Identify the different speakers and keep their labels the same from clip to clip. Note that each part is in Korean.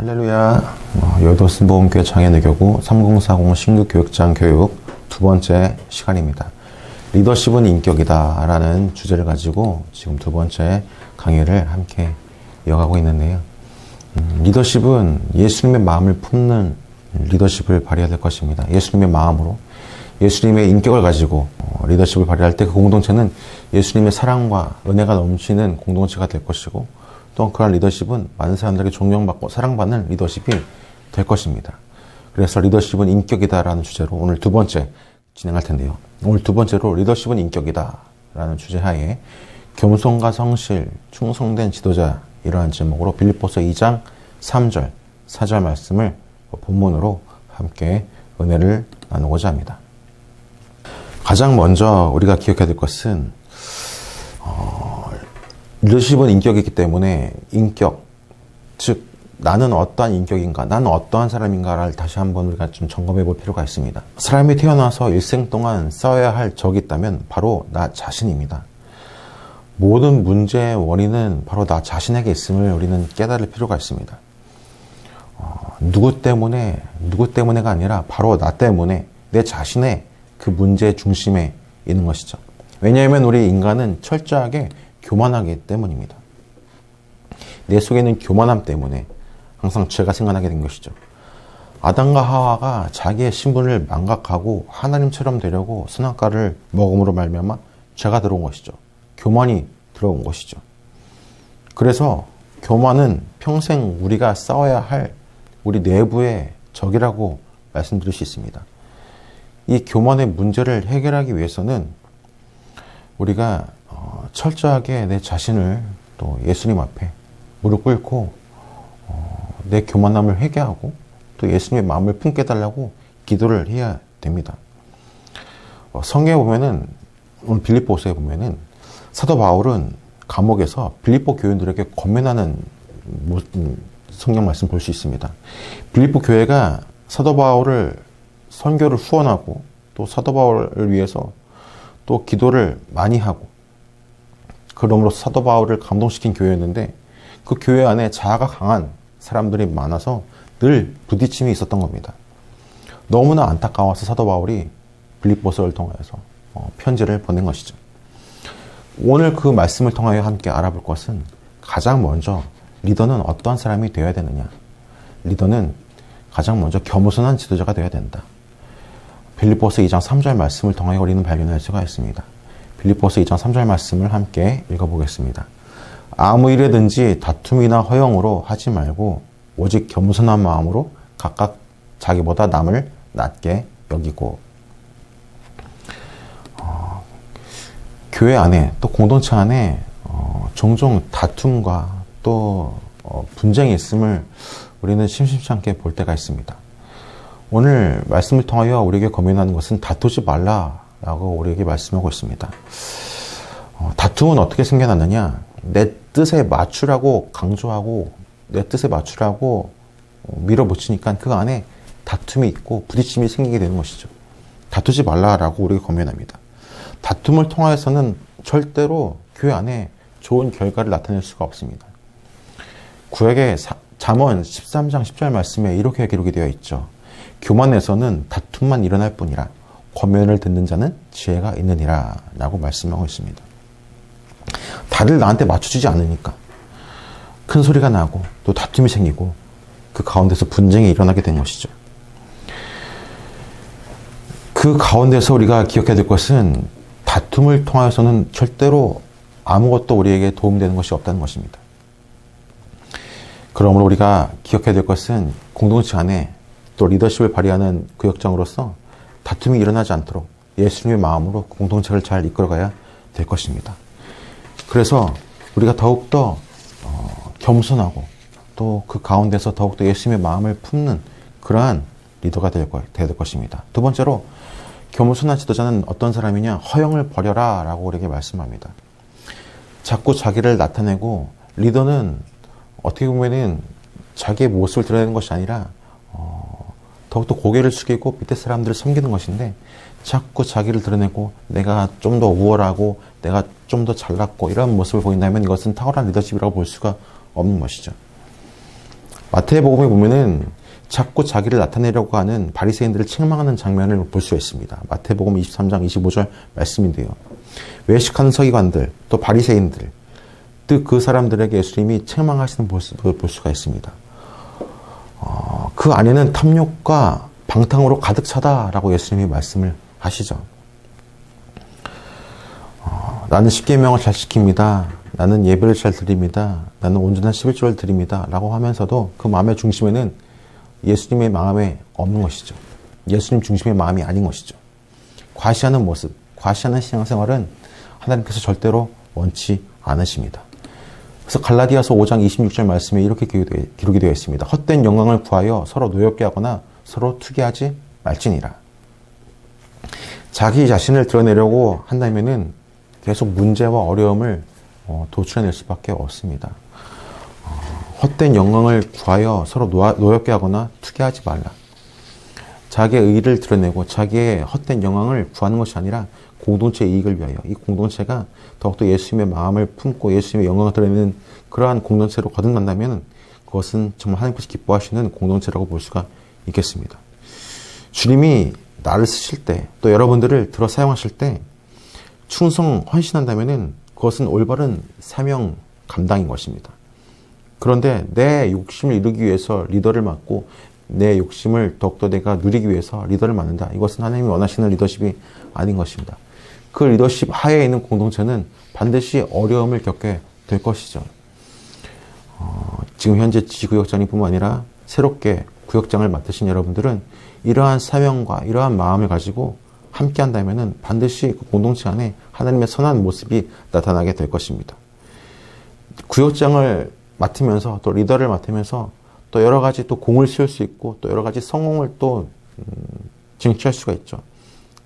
Speaker 1: 할렐루야. 여도스 보험교회 장애내교구 3040 신규 교육장 교육 두 번째 시간입니다. 리더십은 인격이다 라는 주제를 가지고 지금 두 번째 강의를 함께 이어가고 있는데요. 리더십은 예수님의 마음을 품는 리더십을 발휘해야 될 것입니다. 예수님의 마음으로 예수님의 인격을 가지고 리더십을 발휘할 때 그 공동체는 예수님의 사랑과 은혜가 넘치는 공동체가 될 것이고, 또 그런 리더십은 많은 사람들에게 존경받고 사랑받는 리더십이 될 것입니다. 그래서 리더십은 인격이다라는 주제로 오늘 두 번째 진행할 텐데요. 오늘 두 번째로 리더십은 인격이다라는 주제하에 겸손과 성실, 충성된 지도자, 이러한 제목으로 빌립보서 2장 3절, 4절 말씀을 본문으로 함께 은혜를 나누고자 합니다. 가장 먼저 우리가 기억해야 될 것은 리더십은 인격이기 때문에 인격, 즉 나는 어떠한 인격인가, 나는 어떠한 사람인가를 다시 한번 우리가 좀 점검해 볼 필요가 있습니다. 사람이 태어나서 일생 동안 싸워야 할 적이 있다면 바로 나 자신입니다. 모든 문제의 원인은 바로 나 자신에게 있음을 우리는 깨달을 필요가 있습니다. 누구 때문에가 아니라 바로 나 때문에 내 자신의 그 문제의 중심에 있는 것이죠. 왜냐하면 우리 인간은 철저하게 교만하기 때문입니다. 내 속에 있는 교만함 때문에 항상 죄가 생겨나게 된 것이죠. 아담과 하와가 자기의 신분을 망각하고 하나님처럼 되려고 선악과를 먹음으로 말미암아 죄가 들어온 것이죠. 교만이 들어온 것이죠. 그래서 교만은 평생 우리가 싸워야 할 우리 내부의 적이라고 말씀드릴 수 있습니다. 이 교만의 문제를 해결하기 위해서는 우리가 철저하게 내 자신을 또 예수님 앞에 무릎 꿇고 내 교만함을 회개하고 또 예수님의 마음을 품게 해달라고 기도를 해야 됩니다. 성경에 보면은, 오늘 빌립보서에 보면은 사도 바울은 감옥에서 빌립보 교인들에게 권면하는 성경 말씀 볼 수 있습니다. 빌립보 교회가 사도 바울을 선교를 후원하고 또 사도 바울을 위해서 또 기도를 많이 하고, 그러므로 사도 바울을 감동시킨 교회였는데 그 교회 안에 자아가 강한 사람들이 많아서 늘 부딪힘이 있었던 겁니다. 너무나 안타까워서 사도 바울이 빌립보서를 통해서 편지를 보낸 것이죠. 오늘 그 말씀을 통하여 함께 알아볼 것은, 가장 먼저 리더는 어떠한 사람이 되어야 되느냐. 리더는 가장 먼저 겸손한 지도자가 되어야 된다. 빌립보서 2장 3절 말씀을 통하여 우리는 발견할 수가 있습니다. 빌립보서 2장 3절 말씀을 함께 읽어보겠습니다. 아무 일에든지 다툼이나 허영으로 하지 말고 오직 겸손한 마음으로 각각 자기보다 남을 낮게 여기고. 교회 안에 또 공동체 안에 종종 다툼과 또 분쟁이 있음을 우리는 심심치 않게 볼 때가 있습니다. 오늘 말씀을 통하여 우리에게 권면하는 것은 다투지 말라라고 우리에게 말씀하고 있습니다. 다툼은 어떻게 생겨났느냐? 내 뜻에 맞추라고 강조하고 내 뜻에 맞추라고 밀어붙이니까 그 안에 다툼이 있고 부딪힘이 생기게 되는 것이죠. 다투지 말라라고 우리에게 권면합니다. 다툼을 통하여서는 절대로 교회 안에 좋은 결과를 나타낼 수가 없습니다. 구약의 잠언 13장 10절 말씀에 이렇게 기록이 되어 있죠. 교만에서는 다툼만 일어날 뿐이라 권면을 듣는 자는 지혜가 있느니라 라고 말씀하고 있습니다. 다들 나한테 맞춰주지 않으니까 큰 소리가 나고 또 다툼이 생기고 그 가운데서 분쟁이 일어나게 된 것이죠. 그 가운데서 우리가 기억해야 될 것은, 다툼을 통하여서는 절대로 아무것도 우리에게 도움되는 것이 없다는 것입니다. 그러므로 우리가 기억해야 될 것은, 공동체 안에 또 리더십을 발휘하는 구역장으로서 다툼이 일어나지 않도록 예수님의 마음으로 공동체를 잘 이끌어가야 될 것입니다. 그래서 우리가 더욱더 겸손하고 또 그 가운데서 더욱더 예수님의 마음을 품는 그러한 리더가 될 것입니다. 두 번째로, 겸손한 지도자는 어떤 사람이냐? 허영을 버려라 라고 우리에게 말씀합니다. 자꾸 자기를 나타내고, 리더는 어떻게 보면은 자기의 모습을 드러내는 것이 아니라 더욱더 고개를 숙이고 밑에 사람들을 섬기는 것인데, 자꾸 자기를 드러내고 내가 좀 더 우월하고 내가 좀 더 잘났고 이런 모습을 보인다면 이것은 탁월한 리더십이라고 볼 수가 없는 것이죠. 마태복음에 보면은 자꾸 자기를 나타내려고 하는 바리새인들을 책망하는 장면을 볼 수 있습니다. 마태복음 23장 25절 말씀인데요. 외식하는 서기관들, 또 바리새인들, 또 그 사람들에게 예수님이 책망하시는 모습을 볼 수가 있습니다. 그 안에는 탐욕과 방탕으로 가득 차다라고 예수님이 말씀을 하시죠. 나는 십계명을 잘 지킵니다. 나는 예배를 잘 드립니다. 나는 온전한 11조를 드립니다. 라고 하면서도 그 마음의 중심에는 예수님의 마음에 없는 것이죠. 예수님 중심의 마음이 아닌 것이죠. 과시하는 모습, 과시하는 신앙생활은 하나님께서 절대로 원치 않으십니다. 그래서 갈라디아서 5장 26절 말씀에 이렇게 기록이 되어 있습니다. 헛된 영광을 구하여 서로 노엽게 하거나 서로 투기하지 말지니라. 자기 자신을 드러내려고 한다면은 계속 문제와 어려움을 도출해낼 수밖에 없습니다. 헛된 영광을 구하여 서로 노엽게 하거나 투기하지 말라. 자기의 의의를 드러내고 자기의 헛된 영광을 구하는 것이 아니라 공동체의 이익을 위하여 이 공동체가 더욱더 예수님의 마음을 품고 예수님의 영광을 드러내는 그러한 공동체로 거듭난다면 그것은 정말 하나님께서 기뻐하시는 공동체라고 볼 수가 있겠습니다. 주님이 나를 쓰실 때 또 여러분들을 들어 사용하실 때 충성 헌신한다면 그것은 올바른 사명 감당인 것입니다. 그런데 내 욕심을 이루기 위해서 리더를 맡고 내 욕심을 더욱더 내가 누리기 위해서 리더를 맡는다. 이것은 하나님이 원하시는 리더십이 아닌 것입니다. 그 리더십 하에 있는 공동체는 반드시 어려움을 겪게 될 것이죠. 지금 현재 지구역장님뿐만 아니라 새롭게 구역장을 맡으신 여러분들은 이러한 사명과 이러한 마음을 가지고 함께 한다면 반드시 그 공동체 안에 하나님의 선한 모습이 나타나게 될 것입니다. 구역장을 맡으면서 또 리더를 맡으면서 또 여러 가지 또 공을 씌울 수 있고 또 여러 가지 성공을 또 쟁취할 수가 있죠.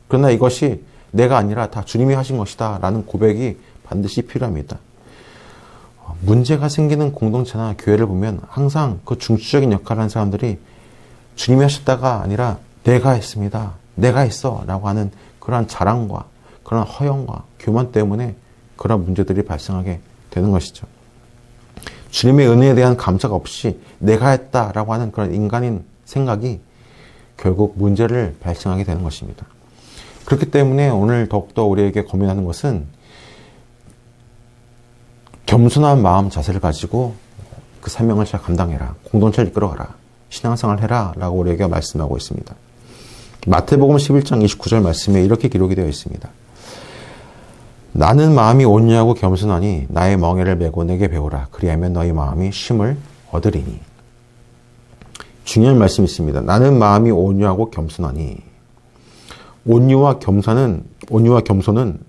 Speaker 1: 그러나 이것이 내가 아니라 다 주님이 하신 것이다 라는 고백이 반드시 필요합니다. 문제가 생기는 공동체나 교회를 보면 항상 그 중추적인 역할을 하는 사람들이 주님이 하셨다가 아니라 내가 했습니다. 내가 했어 라고 하는 그러한 자랑과 그런 허영과 교만 때문에 그런 문제들이 발생하게 되는 것이죠. 주님의 은혜에 대한 감사가 없이 내가 했다라고 하는 그런 인간인 생각이 결국 문제를 발생하게 되는 것입니다. 그렇기 때문에 오늘 더욱더 우리에게 고민하는 것은 겸손한 마음 자세를 가지고 그 사명을 잘 감당해라. 공동체를 이끌어가라. 신앙생활을 해라. 라고 우리에게 말씀하고 있습니다. 마태복음 11장 29절 말씀에 이렇게 기록이 되어 있습니다. 나는 마음이 온유하고 겸손하니 나의 멍에를 메고 내게 배우라. 그리하면 너희 마음이 쉼을 얻으리니. 중요한 말씀이 있습니다. 나는 마음이 온유하고 겸손하니. 온유와 겸손은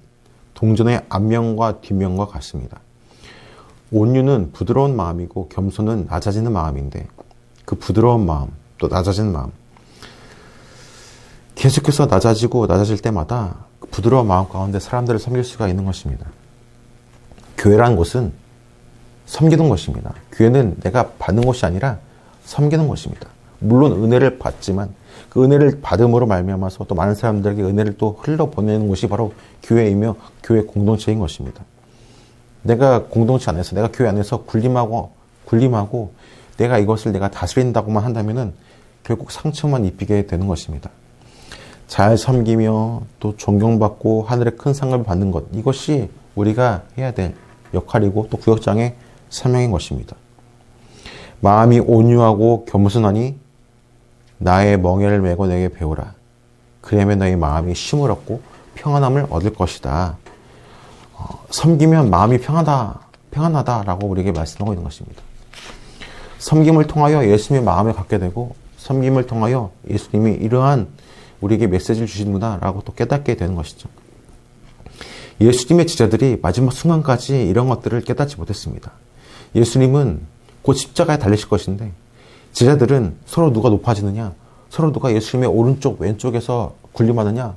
Speaker 1: 동전의 앞면과 뒷면과 같습니다. 온유는 부드러운 마음이고 겸손은 낮아지는 마음인데 그 부드러운 마음 또 낮아지는 마음 계속해서 낮아질 때마다 그 부드러운 마음 가운데 사람들을 섬길 수가 있는 것입니다. 교회라는 곳은 섬기는 것입니다. 교회는 내가 받는 것이 아니라 섬기는 것입니다. 물론 은혜를 받지만 그 은혜를 받음으로 말미암아서 또 많은 사람들에게 은혜를 또 흘러보내는 곳이 바로 교회이며 교회 공동체인 것입니다. 내가 공동체 안에서 내가 교회 안에서 군림하고 내가 이것을 내가 다스린다고만 한다면은 결국 상처만 입히게 되는 것입니다. 잘 섬기며 또 존경받고 하늘의 큰 상을 받는 것, 이것이 우리가 해야 될 역할이고 또 구역장의 사명인 것입니다. 마음이 온유하고 겸손하니 나의 멍에를 메고 내게 배우라. 그러면 너의 마음이 쉼을 얻고 평안함을 얻을 것이다. 섬기면 마음이 평안하다라고 우리에게 말씀하고 있는 것입니다. 섬김을 통하여 예수님의 마음을 갖게 되고 섬김을 통하여 예수님이 이러한 우리에게 메시지를 주시는구나라고 또 깨닫게 되는 것이죠. 예수님의 제자들이 마지막 순간까지 이런 것들을 깨닫지 못했습니다. 예수님은 곧 십자가에 달리실 것인데 제자들은 서로 누가 높아지느냐, 서로 누가 예수님의 오른쪽 왼쪽에서 군림하느냐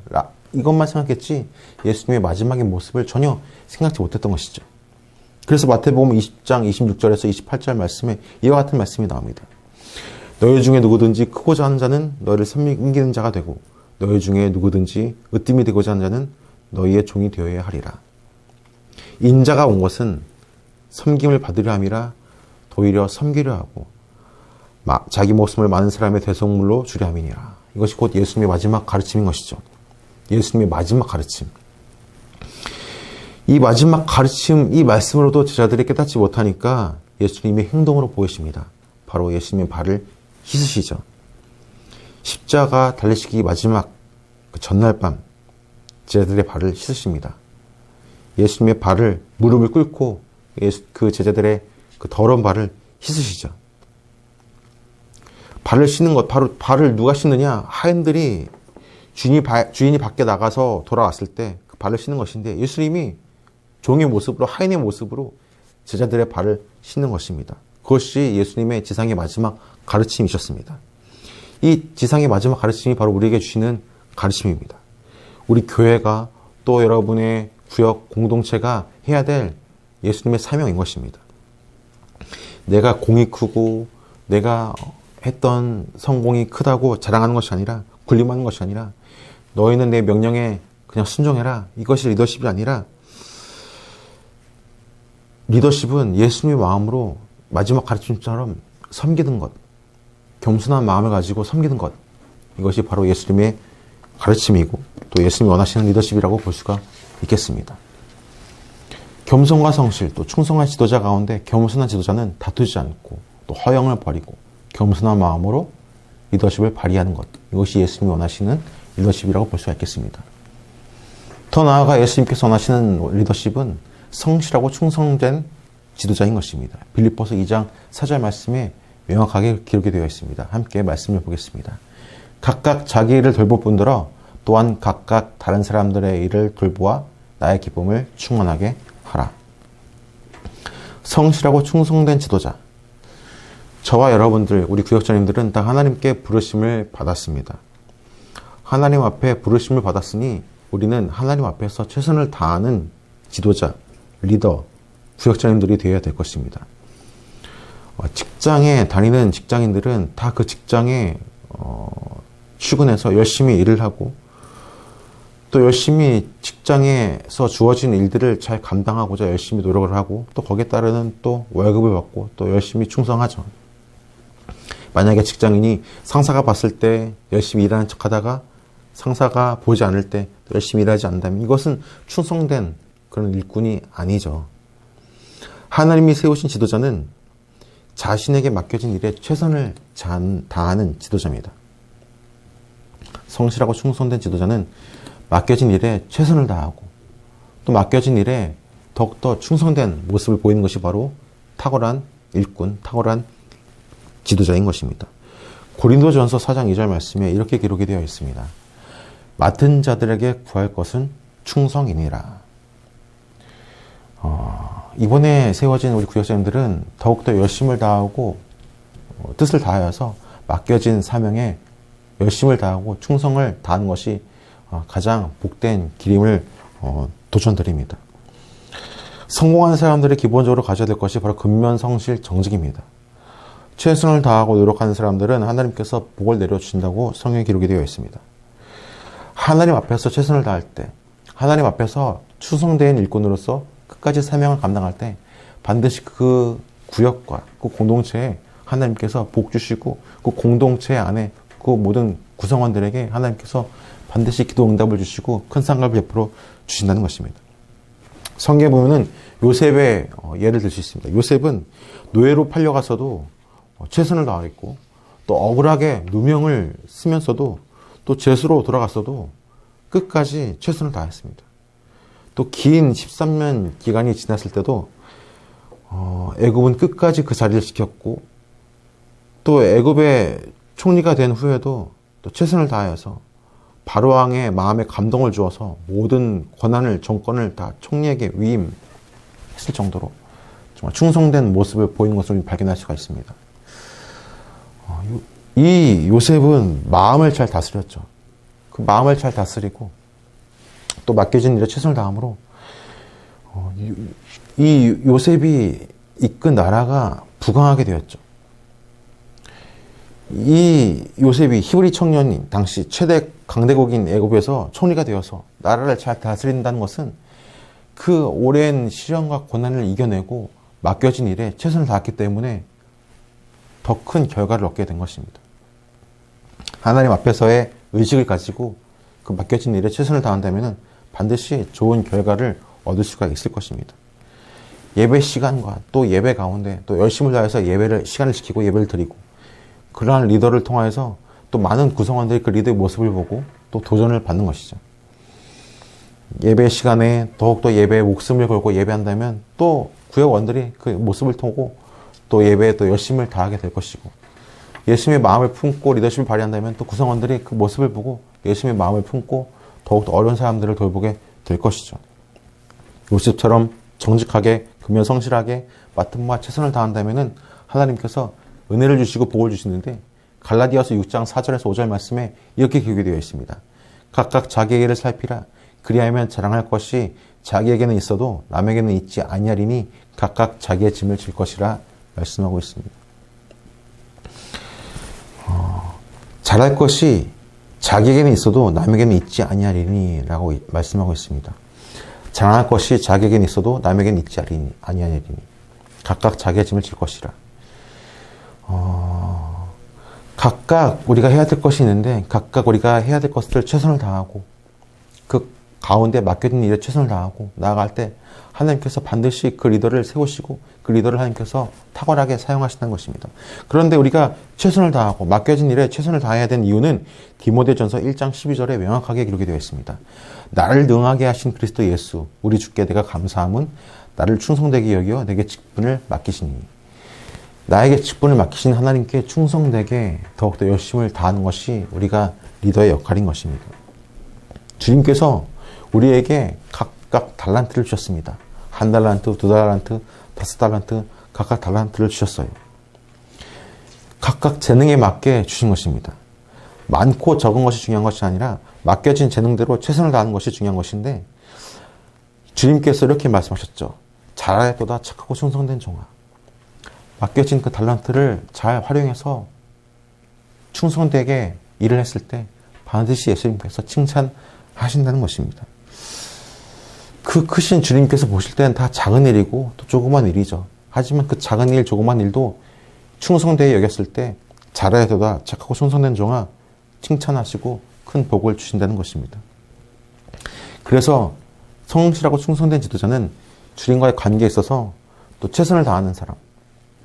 Speaker 1: 이것만 생각했지 예수님의 마지막의 모습을 전혀 생각지 못했던 것이죠. 그래서 마태복음 20장 26절에서 28절 말씀에 이와 같은 말씀이 나옵니다. 너희 중에 누구든지 크고자 하는 자는 너희를 섬기는 자가 되고 너희 중에 누구든지 으뜸이 되고자 하는 자는 너희의 종이 되어야 하리라. 인자가 온 것은 섬김을 받으려 함이라 도리어 섬기려 하고 자기 목숨을 많은 사람의 대속물로 주려 함이니라. 이것이 곧 예수님의 마지막 가르침인 것이죠. 예수님의 마지막 가르침. 이 마지막 가르침, 이 말씀으로도 제자들이 깨닫지 못하니까 예수님이 행동으로 보이십니다. 바로 예수님의 발을 씻으시죠. 십자가 달리시기 마지막 그 전날 밤 제자들의 발을 씻으십니다. 예수님의 발을, 무릎을 꿇고 그 제자들의 그 더러운 발을 씻으시죠. 발을 씻는 것, 바로 발을 누가 씻느냐? 하인들이 주인이 밖에 나가서 돌아왔을 때 그 발을 씻는 것인데, 예수님이 종의 모습으로, 하인의 모습으로 제자들의 발을 씻는 것입니다. 그것이 예수님의 지상의 마지막 가르침이셨습니다. 이 지상의 마지막 가르침이 바로 우리에게 주시는 가르침입니다. 우리 교회가 또 여러분의 구역 공동체가 해야 될 예수님의 사명인 것입니다. 내가 공이 크고 내가 했던 성공이 크다고 자랑하는 것이 아니라, 군림하는 것이 아니라, 너희는 내 명령에 그냥 순종해라. 이것이 리더십이 아니라, 리더십은 예수님의 마음으로 마지막 가르침처럼 섬기는 것, 겸손한 마음을 가지고 섬기는 것, 이것이 바로 예수님의 가르침이고 또 예수님이 원하시는 리더십이라고 볼 수가 있겠습니다. 겸손과 성실, 또 충성한 지도자 가운데 겸손한 지도자는 다투지 않고 또 허영을 버리고 겸손한 마음으로 리더십을 발휘하는 것, 이것이 예수님이 원하시는 리더십이라고 볼 수가 있겠습니다. 더 나아가 예수님께서 원하시는 리더십은 성실하고 충성된 지도자인 것입니다. 빌립보서 2장 4절 말씀에 명확하게 기록이 되어 있습니다. 함께 말씀을 보겠습니다. 각각 자기 일을 돌볼 뿐더러 또한 각각 다른 사람들의 일을 돌보아 나의 기쁨을 충만하게 하라. 성실하고 충성된 지도자. 저와 여러분들, 우리 구역장님들은 다 하나님께 부르심을 받았습니다. 하나님 앞에 부르심을 받았으니 우리는 하나님 앞에서 최선을 다하는 지도자, 리더, 구역장님들이 되어야 될 것입니다. 직장에 다니는 직장인들은 다 그 직장에 출근해서 열심히 일을 하고 또 열심히 직장에서 주어진 일들을 잘 감당하고자 열심히 노력을 하고 또 거기에 따르는 또 월급을 받고 또 열심히 충성하죠. 만약에 직장인이 상사가 봤을 때 열심히 일하는 척하다가 상사가 보지 않을 때 열심히 일하지 않는다면 이것은 충성된 그런 일꾼이 아니죠. 하나님이 세우신 지도자는 자신에게 맡겨진 일에 최선을 다하는 지도자입니다. 성실하고 충성된 지도자는 맡겨진 일에 최선을 다하고 또 맡겨진 일에 더욱더 충성된 모습을 보이는 것이 바로 탁월한 일꾼, 탁월한 지도자인 것입니다. 고린도전서 4장 2절 말씀에 이렇게 기록이 되어 있습니다. 맡은 자들에게 구할 것은 충성이니라. 이번에 세워진 우리 구역장님들은 더욱더 열심을 다하고 뜻을 다하여서 맡겨진 사명에 열심을 다하고 충성을 다하는 것이 가장 복된 길임을 도전드립니다. 성공하는 사람들이 기본적으로 가져야 될 것이 바로 근면성실 정직입니다. 최선을 다하고 노력하는 사람들은 하나님께서 복을 내려주신다고 성경에 기록이 되어 있습니다. 하나님 앞에서 최선을 다할 때, 하나님 앞에서 충성된 일꾼으로서 끝까지 사명을 감당할 때 반드시 그 구역과 그 공동체에 하나님께서 복 주시고 그 공동체 안에 그 모든 구성원들에게 하나님께서 반드시 기도 응답을 주시고 큰 상급을 베풀어 주신다는 것입니다. 성경에 보면은 요셉의 예를 들 수 있습니다. 요셉은 노예로 팔려가서도 최선을 다했고 또 억울하게 누명을 쓰면서도 또 죄수로 돌아갔어도 끝까지 최선을 다했습니다. 또 긴 13년 기간이 지났을 때도 애굽은 끝까지 그 자리를 지켰고 또 애굽의 총리가 된 후에도 또 최선을 다하여서 바로왕의 마음에 감동을 주어서 모든 권한을, 정권을 다 총리에게 위임했을 정도로 정말 충성된 모습을 보인 것을 발견할 수가 있습니다. 이 요셉은 마음을 잘 다스렸죠. 그 마음을 잘 다스리고 또 맡겨진 일에 최선을 다함으로 이 요셉이 이끈 나라가 부강하게 되었죠. 이 요셉이 히브리 청년인 당시 최대 강대국인 애굽에서 총리가 되어서 나라를 잘 다스린다는 것은 그 오랜 시련과 고난을 이겨내고 맡겨진 일에 최선을 다했기 때문에 더 큰 결과를 얻게 된 것입니다. 하나님 앞에서의 의식을 가지고 그 맡겨진 일에 최선을 다한다면 반드시 좋은 결과를 얻을 수가 있을 것입니다. 예배 시간과 또 예배 가운데 또 열심을 다해서 시간을 지키고 예배를 드리고 그러한 리더를 통해서 또 많은 구성원들이 그 리더의 모습을 보고 또 도전을 받는 것이죠. 예배 시간에 더욱더 예배에 목숨을 걸고 예배한다면 또 구역원들이 그 모습을 보고 또 예배에 또 열심을 다하게 될 것이고, 예수님의 마음을 품고 리더십을 발휘한다면 또 구성원들이 그 모습을 보고 예수님의 마음을 품고 더욱더 어려운 사람들을 돌보게 될 것이죠. 요셉처럼 정직하게 금연성실하게 맡은 바와 최선을 다한다면 하나님께서 은혜를 주시고 복을 주시는데, 갈라디아서 6장 4절에서 5절 말씀에 이렇게 기록되어 있습니다. 각각 자기의 일을 살피라. 그리하면 자랑할 것이 자기에게는 있어도 남에게는 있지 아니하리니 각각 자기의 짐을 질 것이라 말씀하고 있습니다. 잘할 것이 자기에게는 있어도 남에게는 있지 아니하리니 라고 말씀하고 있습니다. 자랑할 것이 자기에게는 있어도 남에게는 있지 아니하리니 각각 자기의 짐을 질 것이라. 각각 우리가 해야 될 것이 있는데 각각 우리가 해야 될 것을 최선을 다하고 그 가운데 맡겨진 일에 최선을 다하고 나아갈 때 하나님께서 반드시 그 리더를 세우시고 그 리더를 하나님께서 탁월하게 사용하신다는 것입니다. 그런데 우리가 최선을 다하고 맡겨진 일에 최선을 다해야 되는 이유는 디모데전서 1장 12절에 명확하게 기록이 되어 있습니다. 나를 능하게 하신 그리스도 예수 우리 주께 내가 감사함은 나를 충성되게 여겨 내게 직분을 맡기시니. 나에게 직분을 맡기신 하나님께 충성되게 더욱더 열심을 다하는 것이 우리가 리더의 역할인 것입니다. 주님께서 우리에게 각각 달란트를 주셨습니다. 1달란트, 2달란트, 5달란트 각각 달란트를 주셨어요. 각각 재능에 맞게 주신 것입니다. 많고 적은 것이 중요한 것이 아니라 맡겨진 재능대로 최선을 다하는 것이 중요한 것인데, 주님께서 이렇게 말씀하셨죠. 잘하였도다 착하고 충성된 종아. 맡겨진 그 달란트를 잘 활용해서 충성되게 일을 했을 때 반드시 예수님께서 칭찬하신다는 것입니다. 그 크신 주님께서 보실 때는 다 작은 일이고 또 조그만 일이죠. 하지만 그 작은 일, 조그만 일도 충성되게 여겼을 때 잘하여도다 착하고 충성된 종아 칭찬하시고 큰 복을 주신다는 것입니다. 그래서 성실하고 충성된 지도자는 주님과의 관계에 있어서 또 최선을 다하는 사람,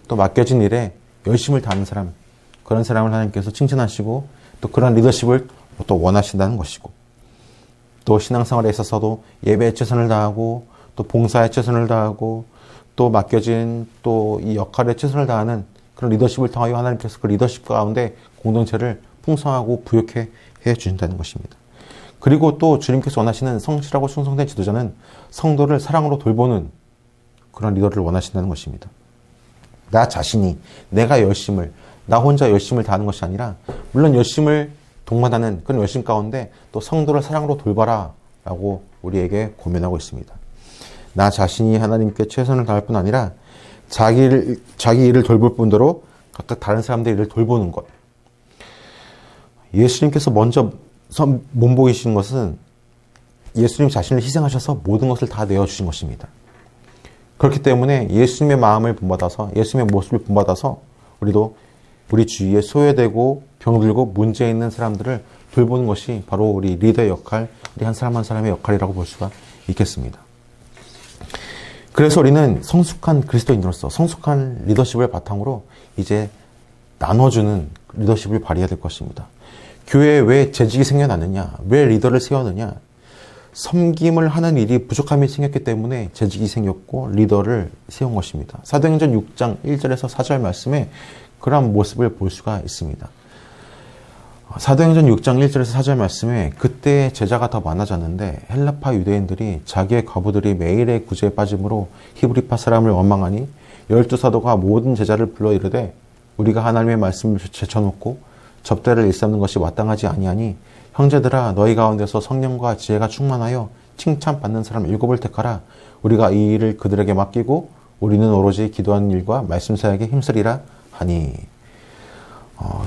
Speaker 1: 또 맡겨진 일에 열심을 다하는 사람, 그런 사람을 하나님께서 칭찬하시고 또 그런 리더십을 또 원하신다는 것이고, 또 신앙생활에 있어서도 예배에 최선을 다하고 또 봉사에 최선을 다하고 또 맡겨진 또 이 역할에 최선을 다하는 그런 리더십을 통하여 하나님께서 그 리더십 가운데 공동체를 풍성하고 부욕해 주신다는 것입니다. 그리고 또 주님께서 원하시는 성실하고 충성된 지도자는 성도를 사랑으로 돌보는 그런 리더를 원하신다는 것입니다. 나 자신이 나 혼자 열심을 다하는 것이 아니라, 물론 열심을 동반하는 그런 열심 가운데 또 성도를 사랑으로 돌봐라 라고 우리에게 고면하고 있습니다. 나 자신이 하나님께 최선을 다할 뿐 아니라 자기 일을 돌볼 뿐더러 각각 다른 사람들의 일을 돌보는 것. 예수님께서 먼저 몸보이신 것은 예수님 자신을 희생하셔서 모든 것을 다 내어주신 것입니다. 그렇기 때문에 예수님의 마음을 본받아서 예수님의 모습을 본받아서 우리도 우리 주위에 소외되고 병들고 문제 있는 사람들을 돌보는 것이 바로 우리 리더의 역할, 우리 한 사람 한 사람의 역할이라고 볼 수가 있겠습니다. 그래서 우리는 성숙한 그리스도인으로서 성숙한 리더십을 바탕으로 이제 나눠주는 리더십을 발휘해야 될 것입니다. 교회에 왜 재직이 생겨났느냐, 왜 리더를 세웠느냐, 섬김을 하는 일이 부족함이 생겼기 때문에 재직이 생겼고 리더를 세운 것입니다. 사도행전 6장 1절에서 4절 말씀에 그런 모습을 볼 수가 있습니다. 사도행전 6장 1절에서 4절 말씀에 그때 제자가 더 많아졌는데 헬라파 유대인들이 자기의 과부들이 매일의 구제에 빠짐으로 히브리파 사람을 원망하니 12사도가 모든 제자를 불러 이르되 우리가 하나님의 말씀을 제쳐놓고 접대를 일삼는 것이 마땅하지 아니하니 형제들아 너희 가운데서 성령과 지혜가 충만하여 칭찬받는 사람 7을 택하라. 우리가 이 일을 그들에게 맡기고 우리는 오로지 기도하는 일과 말씀 사역에 힘쓰리라 하니.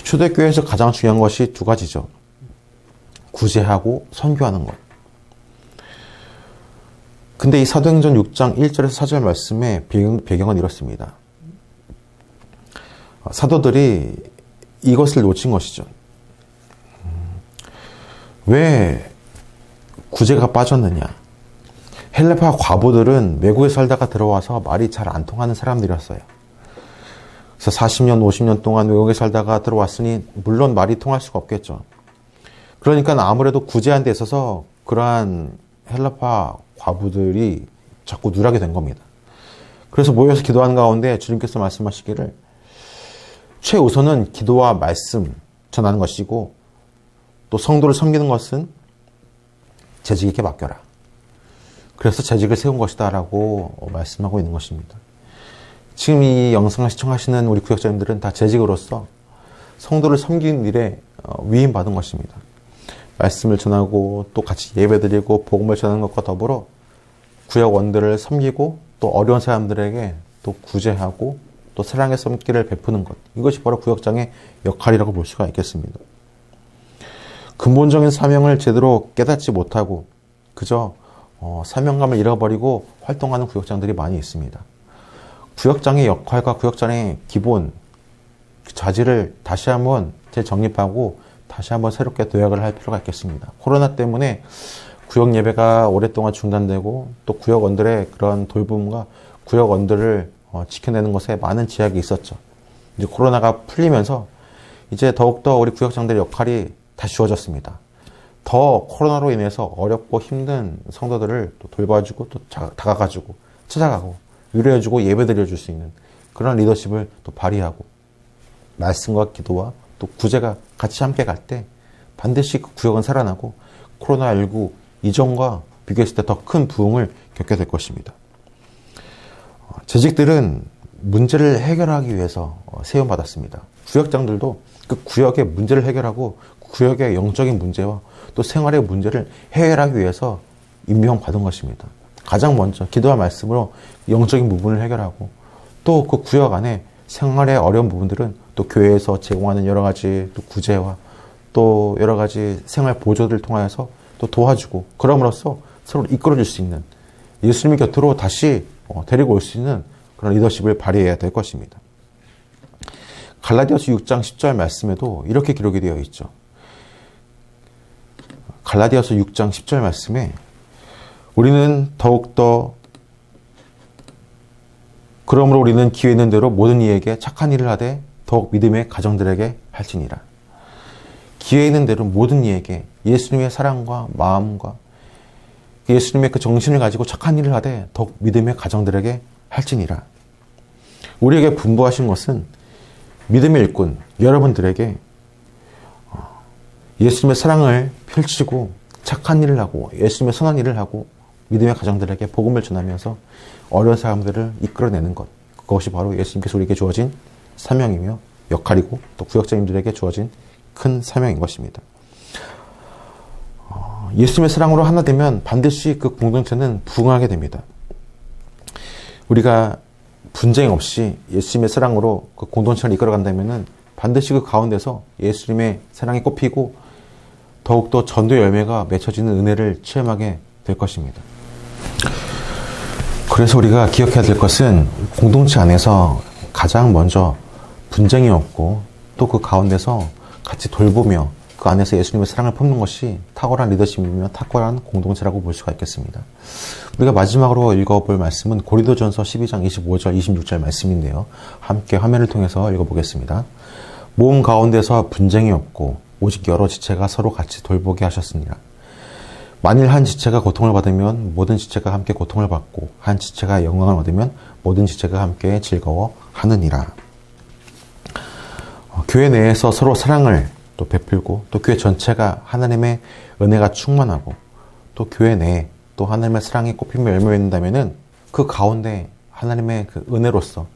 Speaker 1: 초대교회에서 가장 중요한 것이 두 가지죠. 구제하고 선교하는 것. 근데 이 사도행전 6장 1절에서 4절 말씀의 배경은 이렇습니다. 사도들이 이것을 놓친 것이죠. 왜 구제가 빠졌느냐? 헬라파 과부들은 외국에 살다가 들어와서 말이 잘 안 통하는 사람들이었어요. 그래서 40년, 50년 동안 외국에 살다가 들어왔으니 물론 말이 통할 수가 없겠죠. 그러니까 아무래도 구제한 데 있어서 그러한 헬라파 과부들이 자꾸 누락이 된 겁니다. 그래서 모여서 기도하는 가운데 주님께서 말씀하시기를 최우선은 기도와 말씀 전하는 것이고 또 성도를 섬기는 것은 재직에게 맡겨라. 그래서 재직을 세운 것이다 라고 말씀하고 있는 것입니다. 지금 이 영상을 시청하시는 우리 구역자님들은 다 재직으로서 성도를 섬기는 일에 위임받은 것입니다. 말씀을 전하고 또 같이 예배드리고 복음을 전하는 것과 더불어 구역원들을 섬기고 또 어려운 사람들에게 또 구제하고 또 사랑의 손길을 베푸는 것. 이것이 바로 구역장의 역할이라고 볼 수가 있겠습니다. 근본적인 사명을 제대로 깨닫지 못하고 그저 사명감을 잃어버리고 활동하는 구역장들이 많이 있습니다. 구역장의 역할과 구역장의 기본 자질을 다시 한번 재정립하고 다시 한번 새롭게 도약을 할 필요가 있겠습니다. 코로나 때문에 구역 예배가 오랫동안 중단되고 또 구역원들의 그런 돌봄과 구역원들을 지켜내는 것에 많은 제약이 있었죠. 이제 코로나가 풀리면서 이제 더욱더 우리 구역장들의 역할이 다시 주어졌습니다. 더 코로나로 인해서 어렵고 힘든 성도들을 또 돌봐주고 또 다가가지고 찾아가고 위로해주고 예배드려줄 수 있는 그런 리더십을 또 발휘하고 말씀과 기도와 또 구제가 같이 함께 갈 때 반드시 그 구역은 살아나고 코로나19 이전과 비교했을 때 더 큰 부흥을 겪게 될 것입니다. 재직들은 문제를 해결하기 위해서 세움받았습니다. 구역장들도 그 구역의 문제를 해결하고 구역의 영적인 문제와 또 생활의 문제를 해결하기 위해서 임명받은 것입니다. 가장 먼저 기도와 말씀으로 영적인 부분을 해결하고 또 그 구역 안에 생활의 어려운 부분들은 또 교회에서 제공하는 여러 가지 또 구제와 또 여러 가지 생활 보조들을 통하여서 또 도와주고 그럼으로써 서로 이끌어줄 수 있는 예수님의 곁으로 다시 데리고 올 수 있는 그런 리더십을 발휘해야 될 것입니다. 갈라디아서 6장 10절 말씀에도 이렇게 기록이 되어 있죠. 갈라디아서 6장 10절 말씀에 우리는 더욱더 그러므로 우리는 기회 있는 대로 모든 이에게 착한 일을 하되 더욱 믿음의 가정들에게 할지니라. 기회 있는 대로 모든 이에게 예수님의 사랑과 마음과 예수님의 그 정신을 가지고 착한 일을 하되 더욱 믿음의 가정들에게 할지니라. 우리에게 분부하신 것은 믿음의 일꾼 여러분들에게 예수님의 사랑을 펼치고 착한 일을 하고 예수님의 선한 일을 하고 믿음의 가정들에게 복음을 전하면서 어려운 사람들을 이끌어내는 것. 그것이 바로 예수님께서 우리에게 주어진 사명이며 역할이고 또 구역장님들에게 주어진 큰 사명인 것입니다. 예수님의 사랑으로 하나 되면 반드시 그 공동체는 부흥하게 됩니다. 우리가 분쟁 없이 예수님의 사랑으로 그 공동체를 이끌어간다면 반드시 그 가운데서 예수님의 사랑이 꼽히고 더욱더 전도의 열매가 맺혀지는 은혜를 체험하게 될 것입니다. 그래서 우리가 기억해야 될 것은 공동체 안에서 가장 먼저 분쟁이 없고 또 그 가운데서 같이 돌보며 그 안에서 예수님의 사랑을 품는 것이 탁월한 리더십이며 탁월한 공동체라고 볼 수가 있겠습니다. 우리가 마지막으로 읽어볼 말씀은 고린도전서 12장 25절 26절 말씀인데요. 함께 화면을 통해서 읽어보겠습니다. 몸 가운데서 분쟁이 없고 오직 여러 지체가 서로 같이 돌보게 하셨습니다. 만일 한 지체가 고통을 받으면 모든 지체가 함께 고통을 받고 한 지체가 영광을 얻으면 모든 지체가 함께 즐거워하느니라. 교회 내에서 서로 사랑을 또 베풀고 또 교회 전체가 하나님의 은혜가 충만하고 또 교회 내에 또 하나님의 사랑이 꽃피며 열매맺는다면은 그 가운데 하나님의 그 은혜로서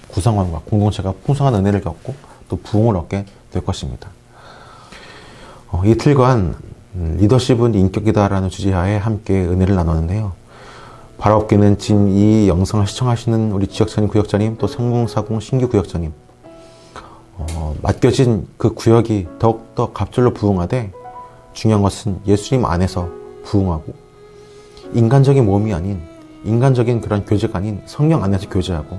Speaker 1: 구성원과 공동체가 풍성한 은혜를 겪고 또 부흥을 얻게 될 것입니다. 이틀간 리더십은 인격이다라는 주제하에 함께 은혜를 나눴는데요. 바라옵기는 지금 이 영상을 시청하시는 우리 지역장님, 구역장님, 또 성봉사공 신규 구역장님, 맡겨진 그 구역이 더욱더 갑절로 부흥하되 중요한 것은 예수님 안에서 부흥하고 인간적인 몸이 아닌 인간적인 그런 교제가 아닌 성령 안에서 교제하고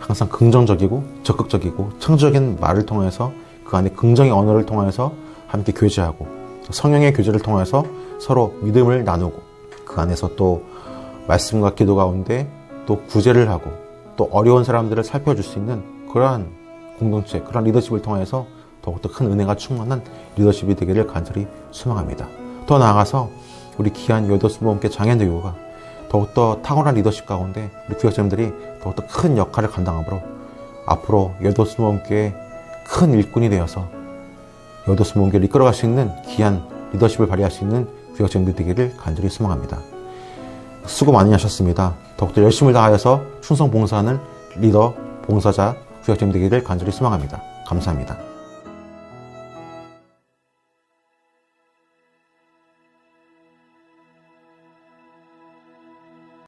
Speaker 1: 항상 긍정적이고 적극적이고 창조적인 말을 통해서 그 안에 긍정의 언어를 통해서 함께 교제하고 성령의 교제를 통해서 서로 믿음을 나누고 그 안에서 또 말씀과 기도 가운데 또 구제를 하고 또 어려운 사람들을 살펴줄 수 있는 그러한 공동체, 그러한 리더십을 통해서 더욱더 큰 은혜가 충만한 리더십이 되기를 간절히 소망합니다. 더 나아가서 우리 귀한 여도수모험교회 장현대교가 더욱더 탁월한 리더십 가운데 우리 구역장님들이 더욱더 큰 역할을 감당하므로 앞으로 여도수모험교회 큰 일꾼이 되어서 여도수모험교회를 이끌어갈 수 있는 귀한 리더십을 발휘할 수 있는 구역장님들 되기를 간절히 소망합니다. 수고 많이 하셨습니다. 더욱더 열심을 다하여서 충성 봉사하는 리더, 봉사자, 구역장님 되기를 간절히 소망합니다. 감사합니다.